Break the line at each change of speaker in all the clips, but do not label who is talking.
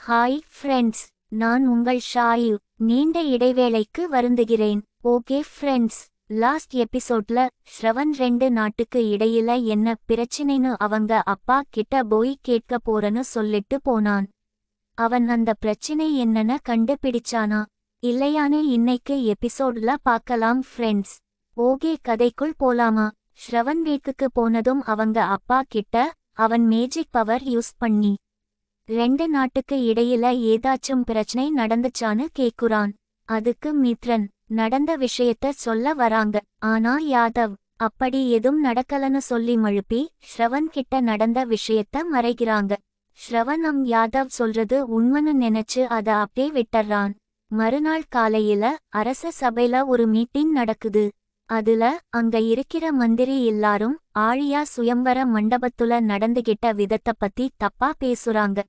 Hi friends, நான் உங்கள் ஷாயு. நீண்ட இடைவேளைக்கு வருந்துகிறேன். ஓகே ஃப்ரெண்ட்ஸ், லாஸ்ட் எபிசோட்ல ஸ்ரவன் 2 நாட்டுக்கு இடையில என்ன பிரச்சனைன்னு அவங்க அப்பா கிட்ட போய் கேட்க போறன்னு சொல்லிட்டு போனான். அவன் அந்த பிரச்சனை என்னன்னு கண்டுபிடிச்சானா இல்லையான்னு இன்னைக்கு எபிசோட்ல பார்க்கலாம் ஃப்ரெண்ட்ஸ். ஓகே, கதைக்குள் போலாமா? ஸ்ரவன் வீட்டுக்கு போனதும் அவங்க அப்பா கிட்ட அவன் மேஜிக் பவர் யூஸ் பண்ணி 2 நாட்டுக்கு இடையில ஏதாச்சும் பிரச்சனை நடந்துச்சான்னு கேக்குறான். அதுக்கு மித்ரன் நடந்த விஷயத்த சொல்ல வராங்க. ஆனா யாதவ் அப்படி எதுவும் நடக்கலன்னு சொல்லி மழுப்பி ஸ்ரவன் கிட்ட நடந்த விஷயத்த மறைக்கிறாங்க. ஸ்ரவன் யாதவ் சொல்றது உண்மைன்னு நினைச்சு அத அப்படியே விட்டுறான். மறுநாள் காலையில அரச சபையில ஒரு மீட்டிங் நடக்குது. அதுல அங்க இருக்கிற மந்திரி எல்லாரும் ஆழியா சுயம்பர மண்டபத்துல நடந்துகிட்ட விதத்த பத்தி தப்பா பேசுறாங்க.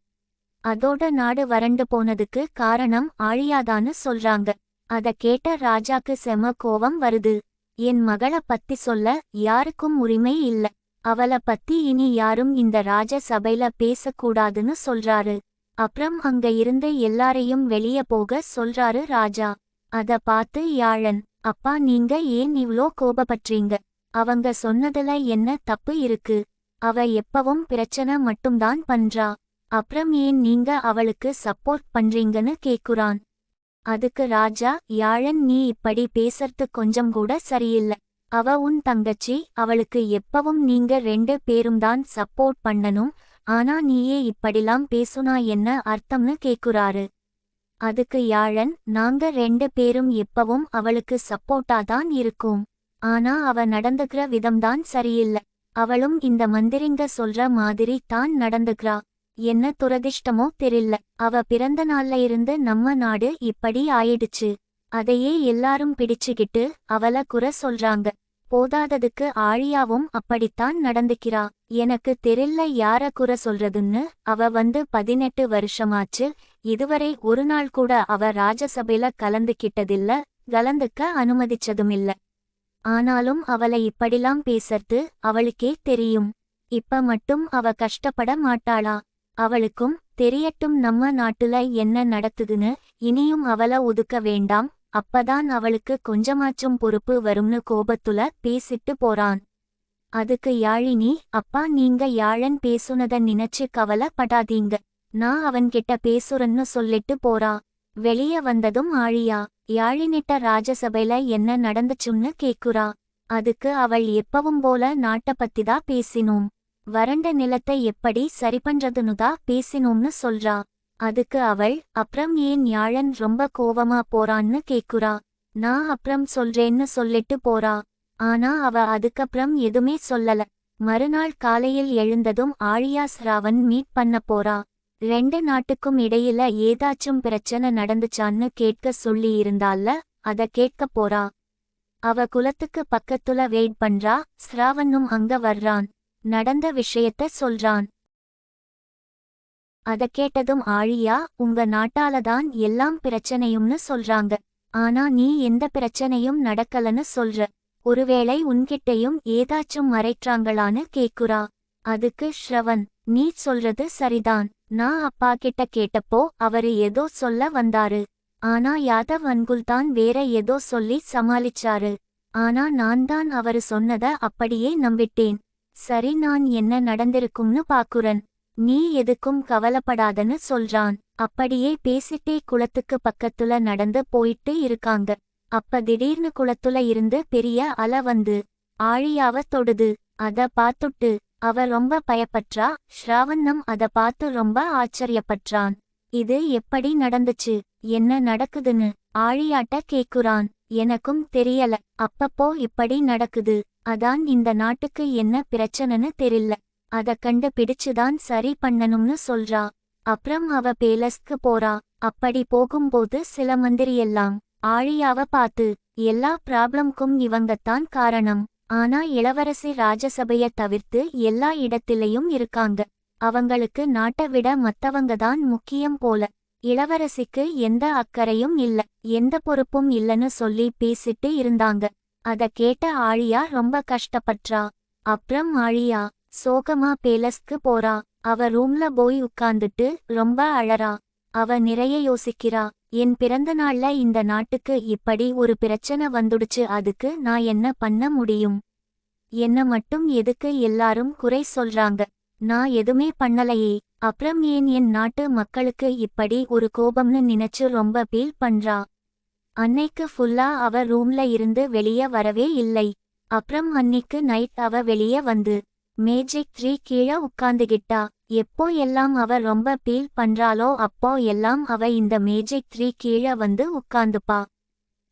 அதோட நாடு வறண்டு போனதுக்கு காரணம் ஆழியாதான்னு சொல்றாங்க. அத கேட்ட ராஜாக்கு செம கோவம் வருது. என் மகள பத்தி சொல்ல யாருக்கும் உரிமை இல்ல. அவள பத்தி இனி யாரும் இந்த ராஜ சபையில பேசக்கூடாதுன்னு சொல்றாரு. அப்புறம் அங்க இருந்து எல்லாரையும் வெளிய போக சொல்றாரு ராஜா. அத பார்த்து யாழன், அப்பா நீங்க ஏன் இவ்ளோ கோபப்பட்றீங்க? அவங்க சொன்னதுல என்ன தப்பு இருக்கு? அவ எப்பவும் பிரச்சனை மட்டும்தான் பண்றா. அப்புறம் ஏன் நீங்க அவளுக்கு சப்போர்ட் பண்றீங்கன்னு கேக்குறான். அதுக்கு ராஜா, யாழன் நீ இப்படி பேசறது கொஞ்சம் கூட சரியில்ல. அவ உன் தங்கச்சி, அவளுக்கு எப்பவும் நீங்க 2 பேரும் தான் சப்போர்ட் பண்ணணும். ஆனா நீயே இப்படிலாம் பேசுனா என்ன அர்த்தம்னு கேக்குறாரு. அதுக்கு யாழன், நாங்க 2 பேரும் எப்பவும் அவளுக்கு சப்போர்ட்டாதான் இருக்கோம். ஆனா அவ நடந்துக்கிற விதம்தான் சரியில்ல. அவளும் இந்த மந்திரிங்க சொல்ற மாதிரி தான் நடந்துக்கிறா. என்ன துரதிஷ்டமோ தெரில, அவ பிறந்த நாள்ல இருந்து நம்ம நாடு இப்படி ஆயிடுச்சு. அதையே எல்லாரும் பிடிச்சுக்கிட்டு அவள குறை சொல்றாங்க. போதாததுக்கு ஆழியாவும் அப்படித்தான் நடந்துக்கிறா. எனக்கு தெரியல யார குறை சொல்றதுன்னு. அவ 18 வருஷமாச்சு. இதுவரை ஒரு நாள் கூட அவ ராஜசபையில கலந்துக்கிட்டதில்ல, கலந்துக்க அனுமதிச்சதுமில்ல. ஆனாலும் அவளை இப்படிலாம் பேசறது அவளுக்கே தெரியும். இப்ப மட்டும் அவ கஷ்டப்பட மாட்டாளா? அவளுக்கும் தெரியட்டும் நம்ம நாட்டுல என்ன நடக்குதுன்னு. இனியும் அவள ஒதுக்க வேண்டாம். அப்பதான் அவளுக்கு கொஞ்சமாச்சும் பொறுப்பு வரும்னு கோபத்துல பேசிட்டு போறான். அதுக்கு யாழினி, அப்பா நீங்க யாழன் பேசுனத நினைச்சு கவலைப்படாதீங்க. நான் அவன்கிட்ட பேசுறன்னு சொல்லிட்டு போறா. வெளிய வந்ததும் ஆழியா யாழினிட்ட ராஜசபையில என்ன நடந்துச்சுன்னு கேக்குறா. அதுக்கு அவள் எப்பவும் போல நாட்ட பத்திதான் பேசினோம். வறண்ட நிலத்தை எப்படி சரிபண்றதுன்னுதா பேசினோம்னு சொல்றா. அதுக்கு அவள், அப்புறம் ஏன் யாழன் ரொம்ப கோவமா போறான்னு கேக்குறா. நான் அப்புறம் சொல்றேன்னு சொல்லிட்டு போறா. ஆனா அவ அதுக்கப்புறம் எதுவுமே சொல்லல. மறுநாள் காலையில் எழுந்ததும் ஆழியா ஸ்ராவன் மீட் பண்ண போறா. 2 நாட்டுக்கும் இடையில ஏதாச்சும் பிரச்சனை நடந்துச்சான்னு கேட்க சொல்லி இருந்தால, அத கேட்க போறா. அவ குலத்துக்கு பக்கத்துல வெயிட் பண்றா. ஸ்ராவனும் அங்க வர்றான். நடந்த விஷயத்த சொல்றான். அத கேட்டதும் ஆழியா, உங்க நாட்டாலதான் எல்லாம் பிரச்சனையும்னு சொல்றாங்க. ஆனா நீ எந்த பிரச்சனையும் நடக்கலன்னு சொல்ற. ஒருவேளை உன்கிட்டையும் ஏதாச்சும் மறைச்சாங்களான்னு கேக்குறா. அதுக்கு ஸ்ரவன், நீ சொல்றது சரிதான். நான் அப்பா கிட்ட கேட்டப்போ அவரு ஏதோ சொல்ல வந்தாரு. ஆனா யாதவ் அன்குல்தான் வேற ஏதோ சொல்லி சமாளிச்சாரு. ஆனா நான் தான் அவரு சொன்னத அப்படியே நம்பிட்டேன். சரி, நான் என்ன நடந்திருக்கும்னு பாக்குறன். நீ எதுக்கும் கவலைப்படாதன்னு சொல்றான். அப்படியே பேசிட்டே குளத்துக்கு பக்கத்துல நடந்து போயிட்டு இருக்காங்க. அப்ப திடீர்னு குளத்துல இருந்து பெரிய அலை வந்து ஆழியாவ தொடுது. அத பாத்துட்டு அவ ரொம்ப பயப்பட்றா. ஸ்ராவண்ணம் அத பார்த்து ரொம்ப ஆச்சரியப்பட்றான். இது எப்படி நடந்துச்சு, என்ன நடக்குதுன்னு ஆழியாட்ட கேக்குறான். எனக்கும் தெரியல, அப்பப்போ இப்படி நடக்குது. அதான் இந்த நாட்டுக்கு என்ன பிரச்சனைன்னு தெரில. அத கண்டு பிடிச்சுதான் சரி பண்ணணும்னு சொல்றா. அப்புறம் அவ பேலஸ்க்கு போறா. அப்படி போகும்போது சில மந்திரியெல்லாம் ஆழியாவ பார்த்து, எல்லா ப்ராப்ளம்க்கும் இவங்கத்தான் காரணம். ஆனா இளவரசி ராஜசபைய தவிர்த்து எல்லா இடத்திலையும் இருக்காங்க. அவங்களுக்கு நாட்டை விட மத்தவங்கதான் முக்கியம் போல. இளவரசிக்கு எந்த அக்கறையும் இல்ல, எந்த பொறுப்பும் இல்லன்னு சொல்லி பேசிட்டு இருந்தாங்க. அத கேட்ட ஆழியா ரொம்ப கஷ்டப்பட்றா. அப்புறம் ஆழியா சோகமா பேலஸ்க்கு போறா. அவ ரூம்ல போய் உட்கார்ந்துட்டு ரொம்ப அழறா. அவ நிறைய யோசிக்கிறா. என் பிறந்த நாள்ல இந்த நாட்டுக்கு இப்படி ஒரு பிரச்சனை வந்துடுச்சு, அதுக்கு நான் என்ன பண்ண முடியும்? என்ன மட்டும் எதுக்கு எல்லாரும் குறை சொல்றாங்க? நான் எதுமே பண்ணலையே. அப்புறம் ஏன் என் நாட்டு மக்களுக்கு இப்படி ஒரு கோபம்னு நினைச்சு ரொம்ப ஃபீல் பண்றா. அன்னைக்கு ஃபுல்லா அவ ரூம்ல இருந்து வெளிய வரவே இல்லை. அப்புறம் அன்னிக்கு நைட் அவ வெளிய வந்து மேஜிக் 3 கீழ உட்காந்துகிட்டா. எப்போ எல்லாம் அவ ரொம்ப ஃபீல் பண்றாளோ அப்போ எல்லாம் அவ இந்த மேஜிக் 3 கீழ வந்து உட்காந்துப்பா.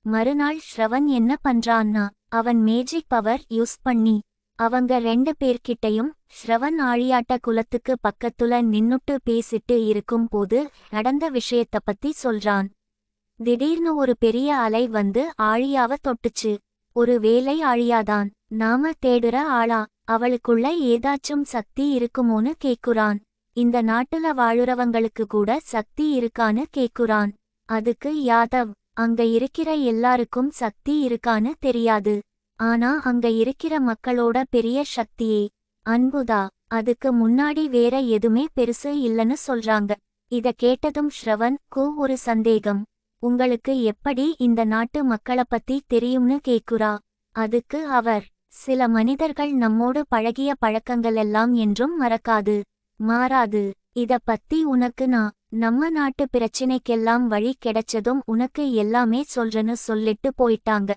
மறுநாள் ஸ்ரவன் என்ன பண்றான்னா, அவன் மேஜிக் பவர் யூஸ் பண்ணி அவங்க 2 பேர்கிட்டையும் ஸ்ரவன் ஆழியாட்ட குளத்துக்கு பக்கத்துல நின்னுட்டு பேசிட்டு இருக்கும் போது நடந்த விஷயத்த பத்தி சொல்றான். திடீர்னு ஒரு பெரிய அலை வந்து ஆழியாவ தொட்டுச்சு. ஒரு வேலை ஆழியாதான். நாம தேடுற ஆளா? அவளுக்குள்ள ஏதாச்சும் சக்தி இருக்குமோன்னு கேக்குறான். இந்த நாட்டுல வாழுறவங்களுக்கு கூட சக்தி இருக்கான்னு கேக்குறான். அதுக்கு யாதவ், அங்க இருக்கிற எல்லாருக்கும் சக்தி இருக்கான்னு தெரியாது. ஆனா அங்க இருக்கிற மக்களோட பெரிய சக்தியே அன்புதா. அதுக்கு முன்னாடி வேற எதுமே பெருசு இல்லன்னு சொல்றாங்க. இத கேட்டதும் ஸ்ரவன்க்கு ஒரு சந்தேகம். உங்களுக்கு எப்படி இந்த நாட்டு மக்கள பத்தி தெரியும்னு கேக்குறா. அதுக்கு அவர், சில மனிதர்கள் நம்மோடு பழகிய பழக்கங்களெல்லாம் என்றும் மறக்காது, மாறாது. இத பத்தி உனக்கு நான் நம்ம நாட்டு பிரச்சினைக்கெல்லாம் வழி கிடைச்சதும் உனக்கு எல்லாமே சொல்றேன்னு சொல்லிட்டு போயிட்டாங்க.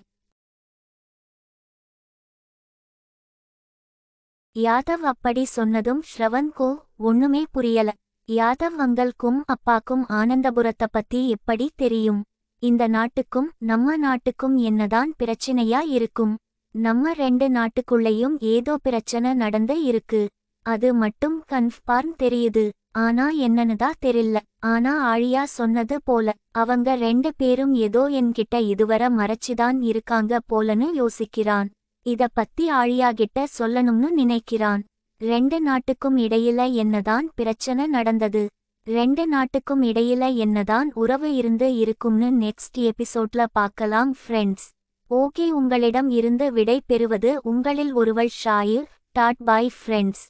யாதவ் அப்படி சொன்னதும் ஸ்ரவன்கோ ஒண்ணுமே புரியல. யாதவ் அங்கல்க்கும் அப்பாக்கும் ஆனந்தபுரத்த பத்தி எப்படி தெரியும்? இந்த நாட்டுக்கும் நம்ம நாட்டுக்கும் என்னதான் பிரச்சனையா இருக்கும்? நம்ம 2 நாட்டுக்குள்ளேயும் ஏதோ பிரச்சனை நடந்து இருக்கு. அது மட்டும் கன்ஃபார்ம் தெரியுது. ஆனா என்னன்னுதான் தெரியல. ஆனா ஆழியா சொன்னது போல அவங்க 2 பேரும் ஏதோ என்கிட்ட இதுவரை மறைச்சுதான் இருக்காங்க போலன்னு யோசிக்கிறான். இத பத்தி ஆழியா கிட்ட சொல்லணும்னு நினைக்கிறான். 2 நாட்டுக்கும் இடையில என்னதான் பிரச்சனை நடந்தது? 2 நாட்டுக்கும் இடையில என்னதான் உறவு இருந்து இருக்கும்னு நெக்ஸ்ட் எபிசோட்ல பார்க்கலாம் ஃப்ரெண்ட்ஸ். ஓகே, உங்களிடம் இருந்து விடை பெறுவது உங்களில் ஒருவள் ஷாயிர். டாட் பை ஃப்ரெண்ட்ஸ்.